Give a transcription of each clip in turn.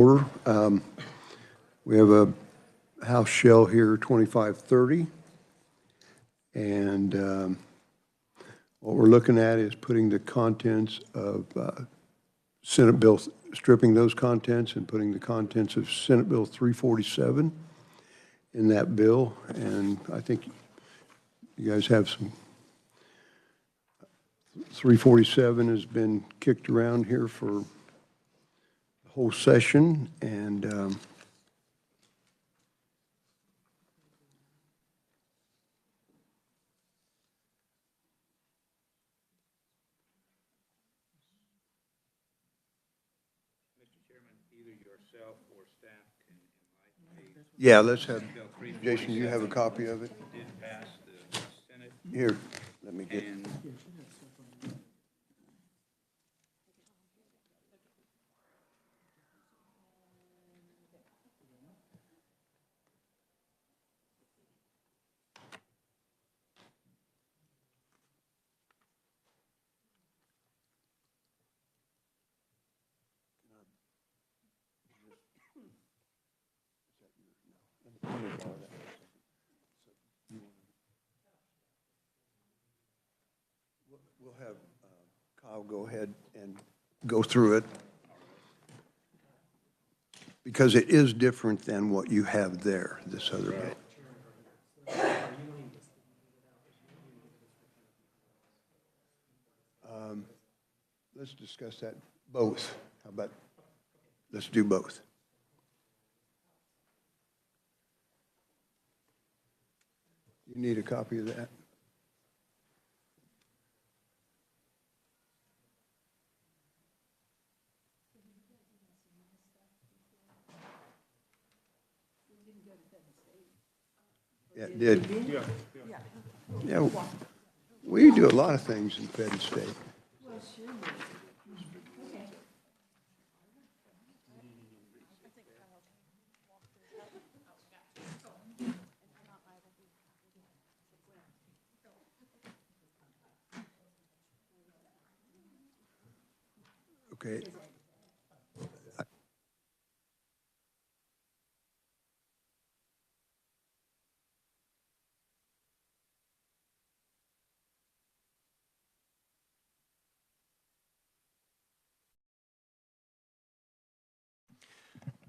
Order. We have a House shell here, 2530. And what we're looking at is putting the contents of Senate Bill, stripping those contents and putting the contents of Senate Bill 347 in that bill. And I think you guys have some, 347 has been kicked around here for the whole session, and either yourself or staff can enlighten me. yeah, let's have, Jason, you have a copy of it? Did pass the Senate Here, let me get, and we'll have Kyle go ahead and go through it, because it is different than what you have there, this other bill. Let's discuss that both. How about, let's do both. You need a copy of that? Yeah, it did. Yeah, we do a lot of things in Fed and state. Okay.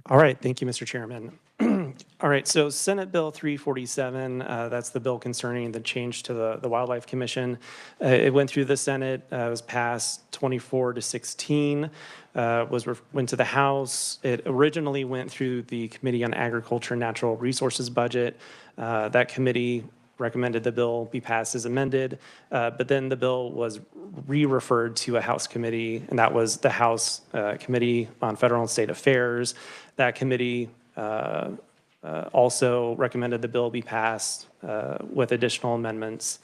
All right, thank you, Mr. Chairman. All right, so Senate Bill 347, that's the bill concerning the change to the Wildlife Commission. It went through the Senate, it was passed 24-16, went to the House. It originally went through the Committee on Agriculture and Natural Resources budget. That committee recommended the bill be passed as amended, but then the bill was re-referred to a House committee, and that was the House Committee on Federal and State Affairs. That committee also recommended the bill be passed with additional amendments.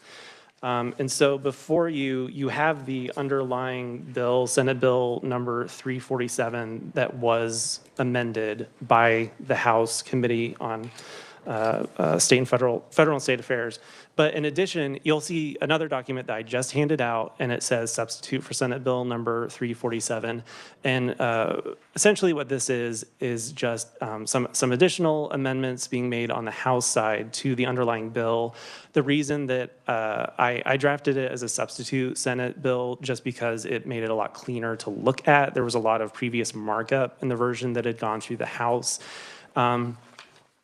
And so before you, you have the underlying bill, Senate Bill number 347, that was amended by the House Committee on State and Federal and State Affairs. But in addition, you'll see another document that I just handed out, and it says substitute for Senate Bill number 347. And essentially what this is just some additional amendments being made on the House side to the underlying bill. The reason that I drafted it as a substitute Senate bill just because it made it a lot cleaner to look at. There was a lot of previous markup in the version that had gone through the House.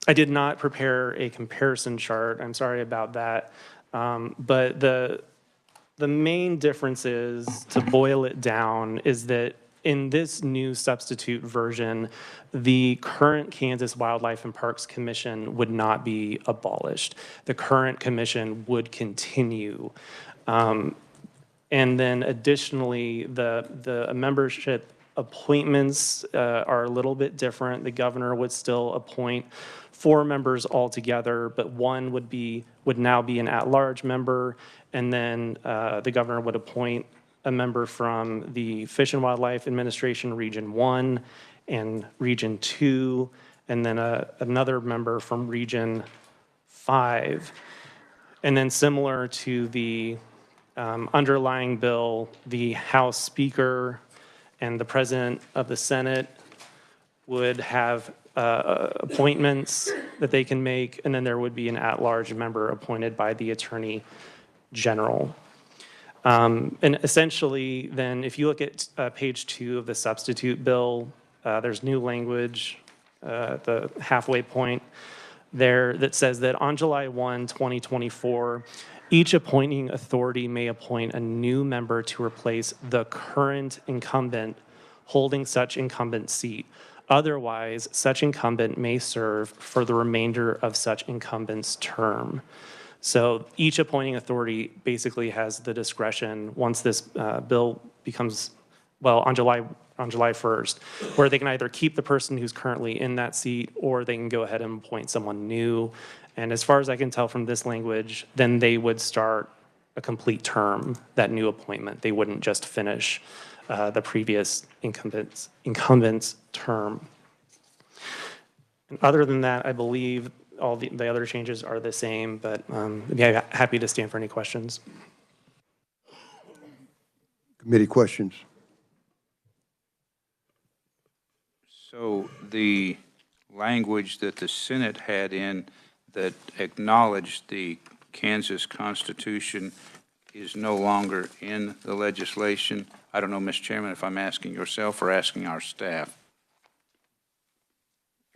I did not prepare a comparison chart. I'm sorry about that. But the main difference is, to boil it down, is that in this new substitute version, the current Kansas Wildlife and Parks Commission would not be abolished. The current commission would continue. And then additionally, the membership appointments are a little bit different. The governor would still appoint 4 members altogether, but one would now be an at-large member, and then the governor would appoint a member from the Fish and Wildlife Administration Region 1 and Region 2, and then another member from Region 5. And then similar to the underlying bill, the House Speaker and the President of the Senate would have appointments that they can make, and then there would be an at-large member appointed by the Attorney General. And essentially, then, if you look at page 2 of the substitute bill, there's new language at the halfway point there that says that on July 1, 2024, each appointing authority may appoint a new member to replace the current incumbent holding such incumbent seat. Otherwise, such incumbent may serve for the remainder of such incumbent's term. So each appointing authority basically has the discretion, once this bill becomes, well, on July 1st, where they can either keep the person who's currently in that seat, or they can go ahead and appoint someone new. And as far as I can tell from this language, then they would start a complete term, that new appointment. They wouldn't just finish the previous incumbent's term. And other than that, I believe all the other changes are the same, but I'd be happy to stand for any questions. Committee questions? So the language that the Senate had in that acknowledged the Kansas Constitution is no longer in the legislation. I don't know, Mr. Chairman, if I'm asking yourself or asking our staff.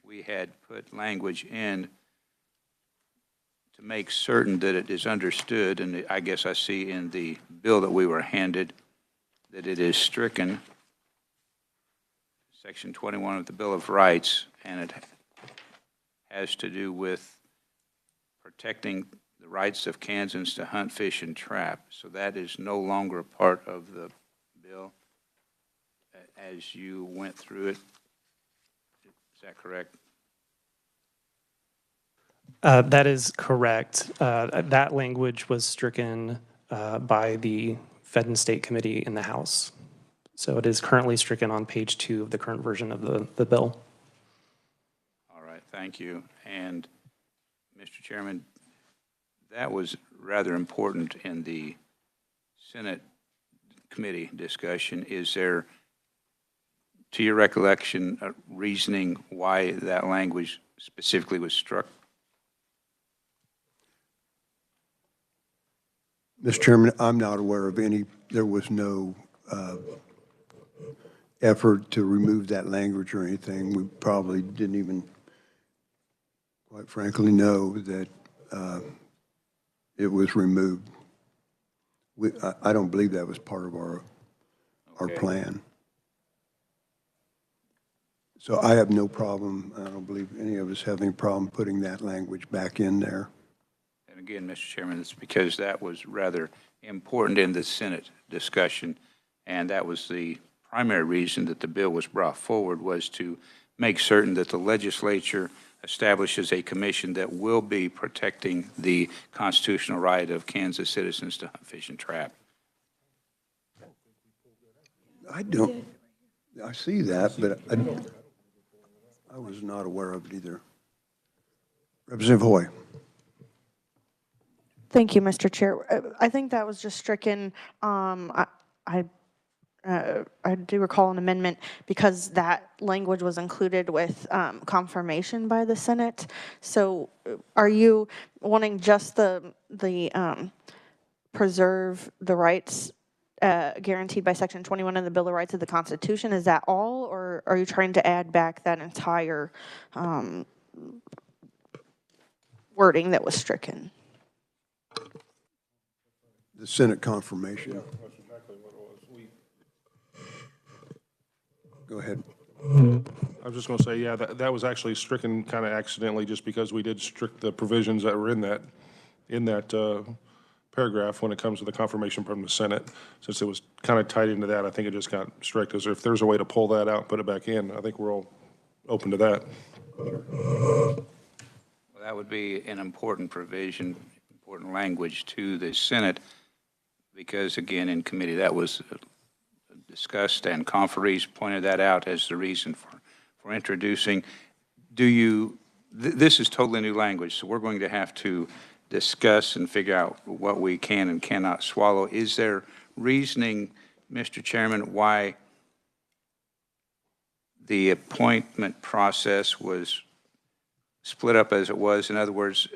We had put language in to make certain that it is understood, and I guess I see in the bill that we were handed that it is stricken, Section 21 of the Bill of Rights, and it has to do with protecting the rights of Kansans to hunt, fish, and trap. So that is no longer a part of the bill as you went through it. Is that correct? That is correct. That language was stricken by the Fed and State Committee in the House. So it is currently stricken on page 2 of the current version of the bill. All right, thank you. And Mr. Chairman, that was rather important in the Senate committee discussion. Is there, to your recollection, a reasoning why that language specifically was struck? Mr. Chairman, I'm not aware of any, there was no effort to remove that language or anything. We probably didn't even, quite frankly, know that it was removed. I don't believe that was part of our plan. So I have no problem, I don't believe any of us have any problem putting that language back in there. And again, Mr. Chairman, it's because that was rather important in the Senate discussion, and that was the primary reason that the bill was brought forward, was to make certain that the legislature establishes a commission that will be protecting the constitutional right of Kansas citizens to hunt, fish, and trap. I see that, but I was not aware of it either. Representative Hoy. Thank you, Mr. Chair. I think that was just stricken. I do recall an amendment because that language was included with confirmation by the Senate. So are you wanting just the preserve the rights guaranteed by Section 21 of the Bill of Rights of the Constitution? Is that all, or are you trying to add back that entire wording that was stricken? The Senate confirmation. Yeah, that's exactly what it was. Go ahead. I was just going to say, yeah, that was actually stricken kind of accidentally, just because we did strict the provisions that were in that paragraph when it comes to the confirmation from the Senate. Since it was kind of tied into that, I think it just got strict. If there's a way to pull that out, put it back in, I think we're all open to that. Well, that would be an important provision, important language to the Senate, because again, in committee, that was discussed, and conferees pointed that out as the reason for introducing. This is totally new language, so we're going to have to discuss and figure out what we can and cannot swallow. Is there reasoning, Mr. Chairman, why the appointment process was split up as it was. In other words,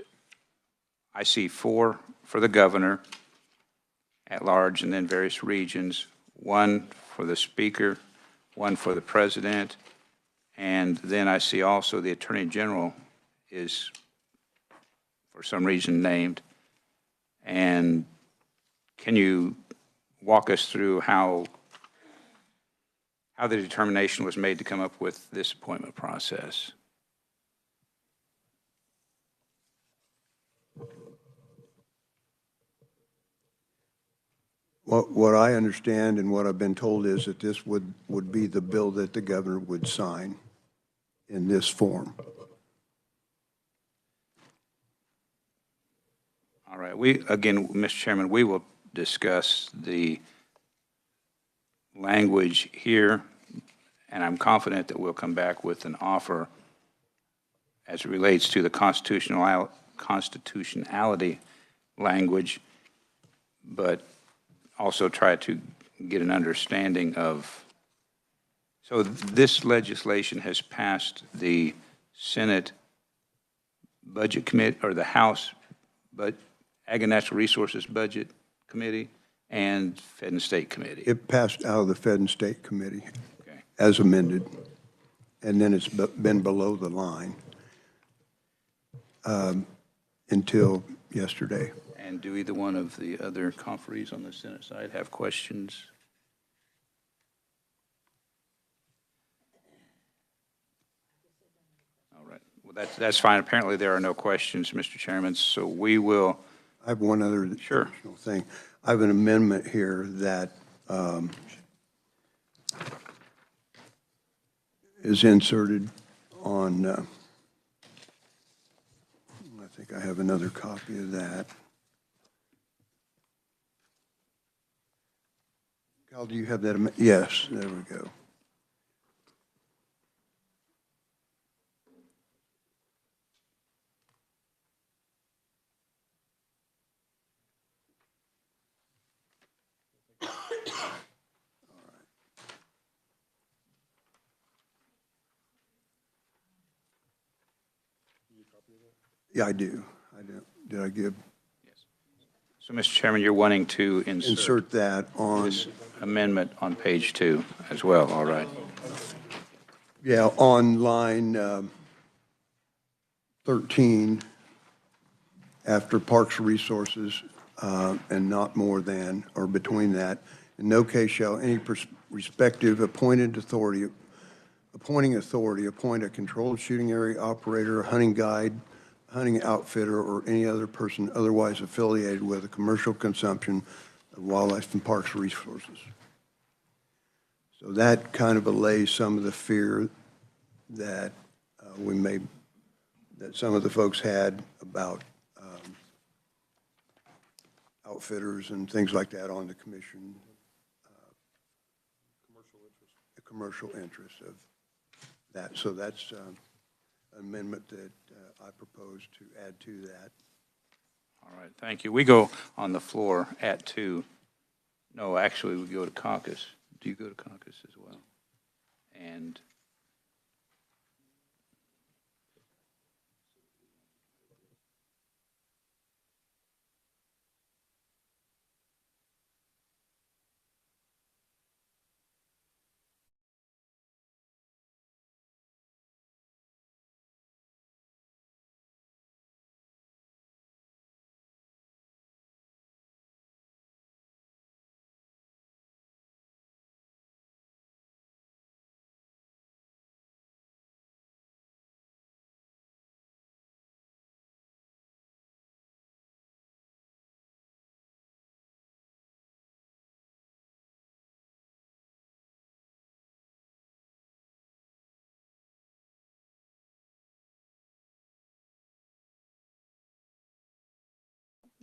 I see 4 for the governor at large and then various regions, 1 for the speaker, 1 for the president, and then I see also the attorney general is for some reason named. And can you walk us through how the determination was made to come up with this appointment process? What I understand and what I've been told is that this would be the bill that the governor would sign in this form. All right. Again, Mr. Chairman, we will discuss the language here, and I'm confident that we'll come back with an offer as it relates to the constitutionality language, but also try to get an understanding of, so this legislation has passed the Senate Budget Committee, or the House Ag and Natural Resources Budget Committee, and Fed and State Committee. It passed out of the Fed and State Committee Okay. as amended, and then it's been below the line until yesterday. And do either one of the other conferees on the Senate side have questions? All right. Well, that's fine. Apparently, there are no questions, Mr. Chairman, so we will. I have one other Sure. additional thing. I have an amendment here that is inserted on, I think I have another copy of that. Cal, do you have that? Yes, there we go. Yeah, I do. I do. Did I give? So, Mr. Chairman, you're wanting to Insert that on. this amendment on page 2 as well, all right? Yeah, on line 13, after Parks and Resources, and not more than, or between that, in no case shall any respective appointing authority appoint a controlled shooting area operator, hunting guide, hunting outfitter, or any other person otherwise affiliated with a commercial consumption of wildlife and parks resources. So that kind of allays some of the fear that that some of the folks had about outfitters and things like that on the commission. The commercial interest of that. So that's an amendment that I propose to add to that. All right, thank you. We go on the floor at 2. No, actually, we go to caucus. Do you go to caucus as well? And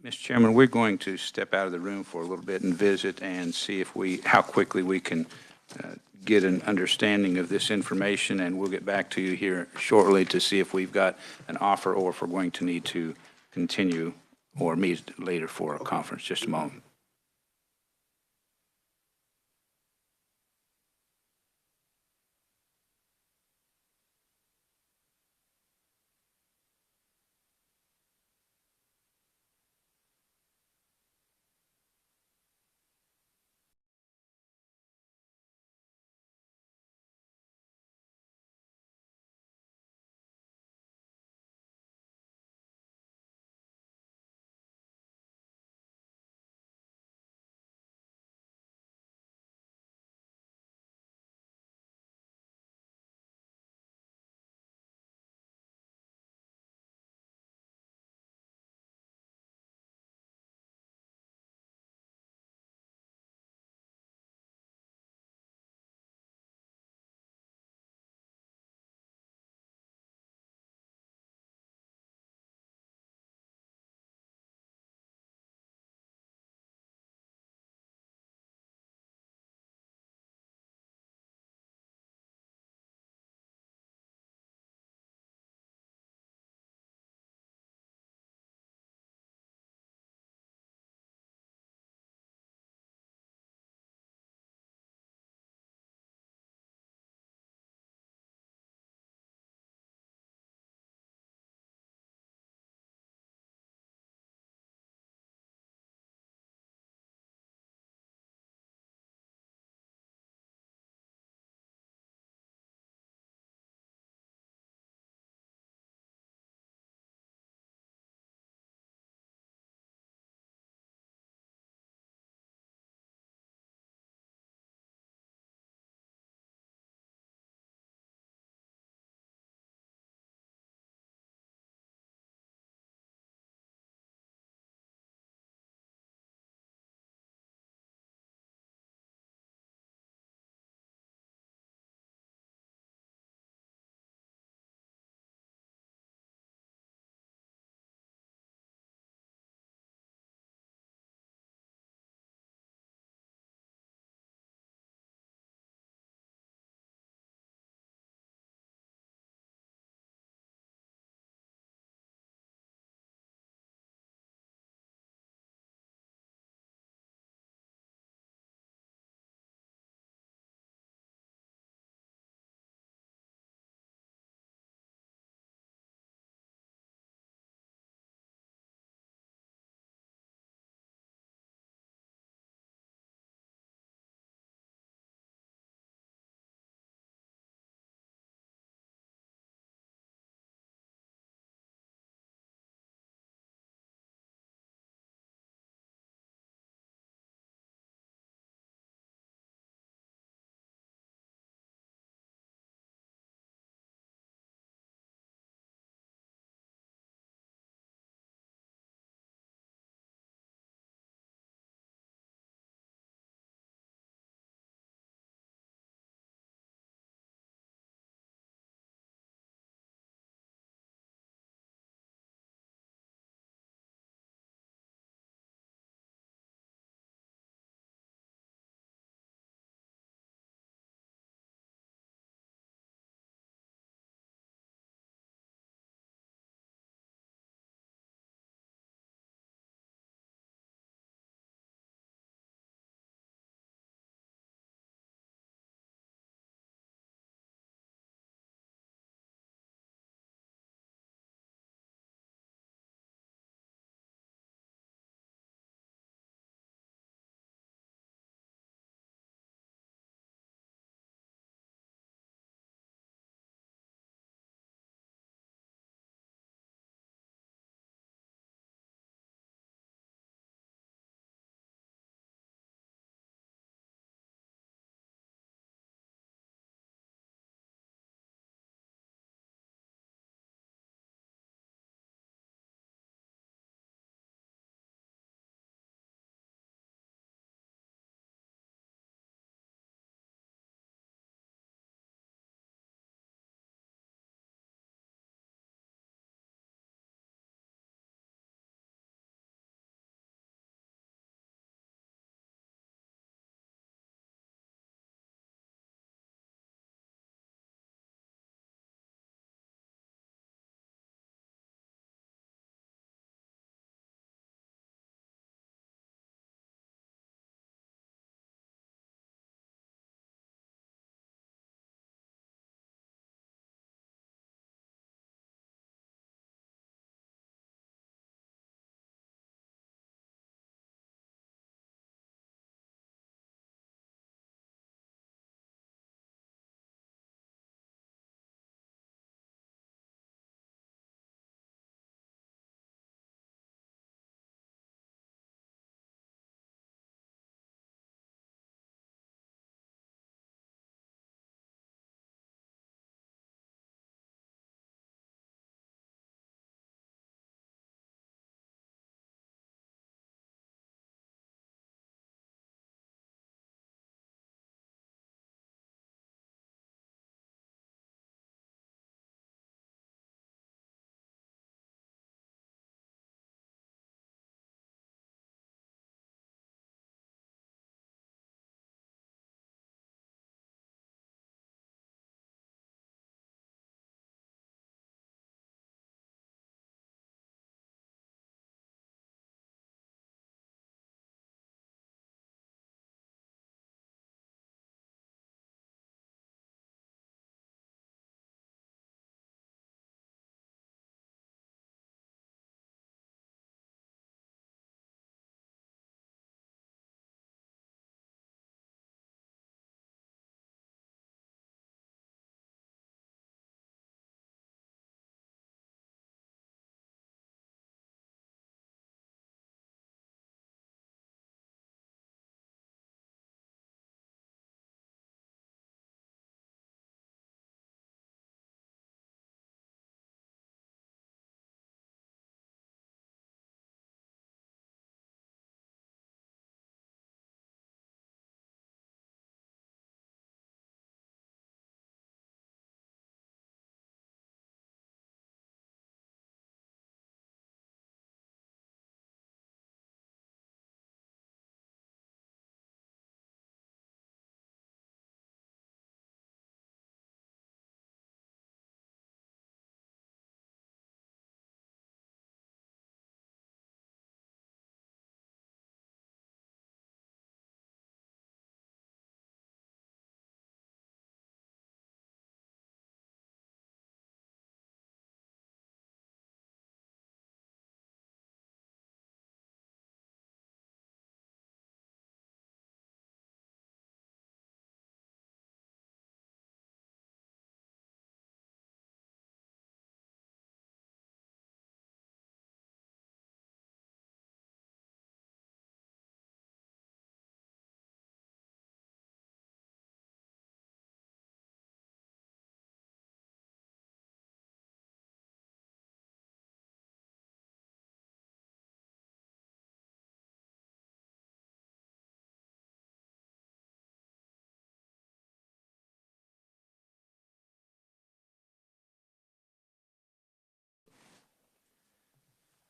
Mr. Chairman, we're going to step out of the room for a little bit and visit and see if how quickly we can get an understanding of this information, and we'll get back to you here shortly to see if we've got an offer or if we're going to need to continue or meet later for a conference. Just a moment.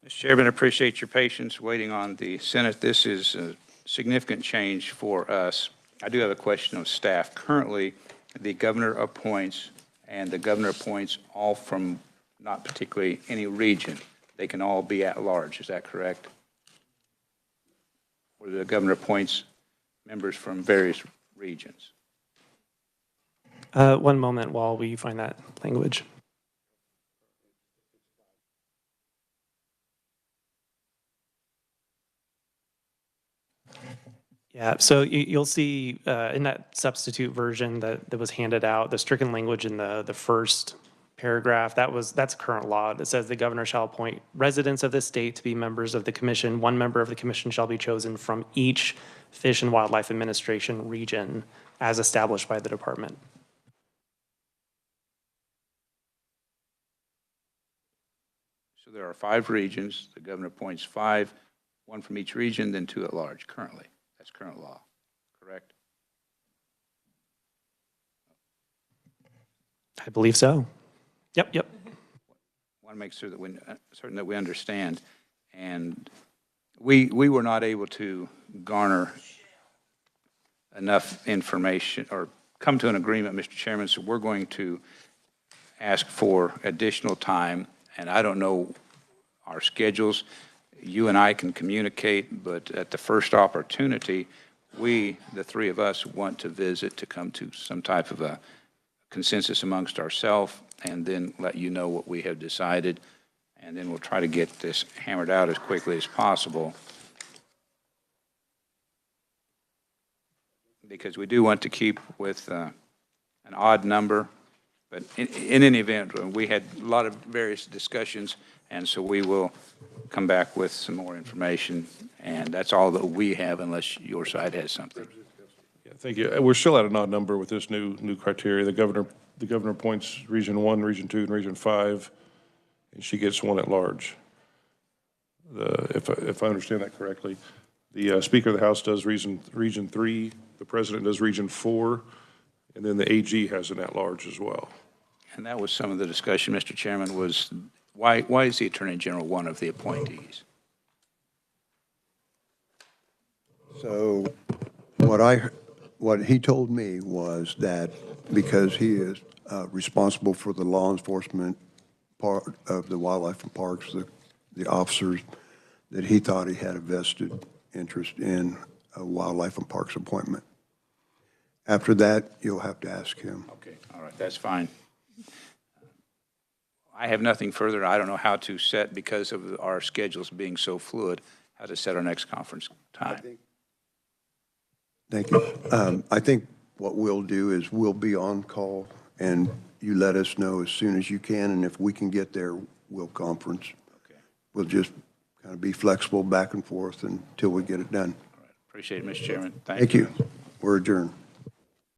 Mr. Chairman, I appreciate your patience waiting on the Senate. This is a significant change for us. I do have a question of staff. Currently, the governor appoints, and the governor appoints all from not particularly any region. They can all be at large. Is that correct? Or the governor appoints members from various regions? One moment while we find that language. Yeah, so you'll see in that substitute version that was handed out, the stricken language in the first paragraph, that's current law. It says the governor shall appoint residents of the state to be members of the commission. One member of the commission shall be chosen from each Fish and Wildlife Administration region as established by the department. So there are 5 regions. The governor appoints 5, 1 from each region, then 2 at large currently. That's current law, correct? I believe so. Yep. Want to make sure that certain that we understand. And we were not able to garner enough information or come to an agreement, Mr. Chairman, so we're going to ask for additional time. And I don't know our schedules. You and I can communicate, but at the first opportunity, we, the 3 of us, want to visit to come to some type of a consensus amongst ourselves and then let you know what we have decided. And then we'll try to get this hammered out as quickly as possible. Because we do want to keep with an odd number. But in any event, we had a lot of various discussions, and so we will come back with some more information. And that's all that we have unless your side has something. Yeah, thank you. We're still at an odd number with this new criteria. The governor appoints Region 1, Region 2, and Region 5, and she gets 1 at large. If I understand that correctly, the Speaker of the House does Region 3, the President does Region 4, and then the AG has an at large as well. And that was some of the discussion, Mr. Chairman, was why is the Attorney General one of the appointees? So what he told me was that because he is responsible for the law enforcement part of the wildlife and parks, the officers, that he thought he had a vested interest in a wildlife and parks appointment. After that, you'll have to ask him. Okay, all right, that's fine. I have nothing further. I don't know how to set, because of our schedules being so fluid, how to set our next conference time. Thank you. I think what we'll do is we'll be on call, and you let us know as soon as you can, and if we can get there, we'll conference. Okay. We'll just kind of be flexible back and forth until we get it done. All right. Appreciate it, Mr. Chairman. Thank you. We're adjourned.